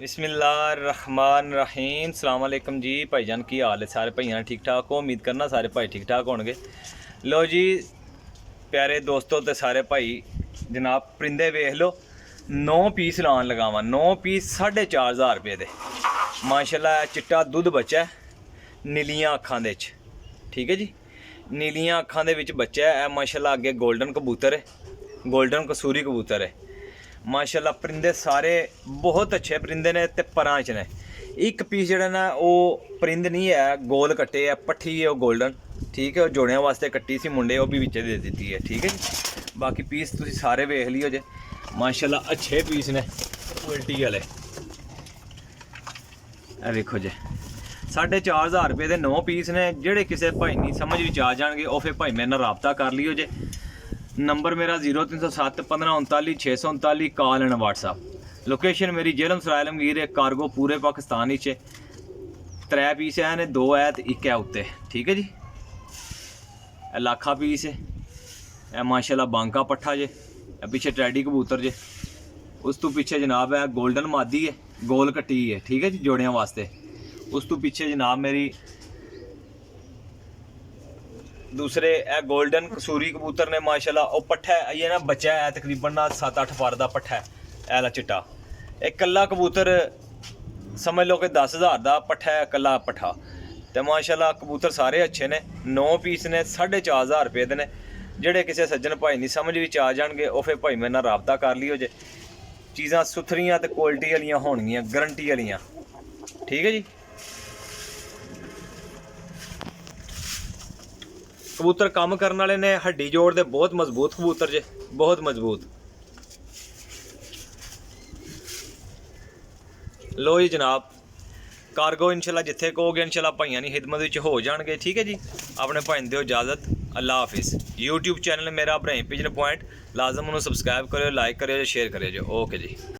बिस्मिल्लाहिर्रहमानिर्रहीम सलाम अलैकुम जी भाईजान की हाल है सारे भाइयों ठीक ठाक हो। उम्मीद करना सारे भाई ठीक ठाक होंगे। लो जी प्यारे दोस्तों तो सारे भाई जनाब परिंदे वेख लो 9 पीस लान लगावा 9 पीस 4,500 रुपये दे माशाल्लाह। चिट्टा दुध बच्चा है नीलियां अखां दे ठीक है जी, नीलियां अखां दे विच बच्चा है माशाल्लाह। अगे गोल्डन कबूतर है, गोल्डन कसूरी कबूतर है माशाल्लाह। परिंदे सारे बहुत अच्छे परिंदे ने ते परां च ने। एक पीस जेह्ड़ा ना वो परिंद नहीं है, गोल कट्टे है, पट्ठी है वो गोल्डन ठीक है। जोड़ियां वास्ते कट्टी सी मुंडे वो भी विच दे दी है ठीक है जी। बाकी पीस तुसीं सारे वेख लियो जे माशाल्लाह अच्छे पीस ने क्वालिटी वाले। देखो जे 4,500 रुपये के 9 पीस ने। जेह्ड़े किसी भाई नहीं समझ विच आ जाणगे वो फिर भाई मेरे नाल राबता कर लियो जे। नंबर मेरा 0307 15 39 639 कॉल एंड व्हाट्सअप। लोकेशन मेरी जेलम सराय आलमगीर है। कार्गो पूरे पाकिस्तान ही 3 पीस है ने, 2 है तो 1 है उत्ते ठीक है जी। लाखा पीस है माशाल्लाह। बांका पट्ठा जे पिछे टैडी कबूतर जे। उस तो पीछे जनाब है गोल्डन मादी है, गोल कट्टी है ठीक है जी जोड़ियां वास्ते। उस तो पीछे जनाब मेरी दूसरे गोल्डन कसूरी कबूतर ने माशाल्लाह। वो पट्ठा है ये ना बच्चा है तकरीबन ना 7-8 पर का पट्ठा है ऐला चिट्टा। एक कल्ला कबूतर समझ लो कि 10,000 का पट्ठा है कल्ला पट्ठा। तो माशाल्लाह कबूतर सारे अच्छे ने। 9 पीस ने 4,500 रुपये के ने। जेड़े किसी सज्जन भाई नहीं समझ भी आ जाएंगे वो फिर भाई मेरे नाल राबता कर लियो जे। चीज़ां सुथरियां तो क्वालिटी वालियां होणगियां गारंटी वालियां ठीक है जी। कबूतर काम करने वाले ने हड्डी जोड़ दे बहुत मजबूत कबूतर जे, बहुत मजबूत। लो जी जनाब कार्गो इंशाल्लाह जिथे कहोगे इंशाल्लाह भाइयों की खिदमत विच हो जाएंगे ठीक है जी। अपने भाई दिओ इजाजत, अल्लाह हाफिज़। यूट्यूब चैनल मेरा इब्राहिम पिजन पॉइंट लाजम उन्होंने सबसक्राइब करो, लाइक करो, शेयर करो जी। ओके जी।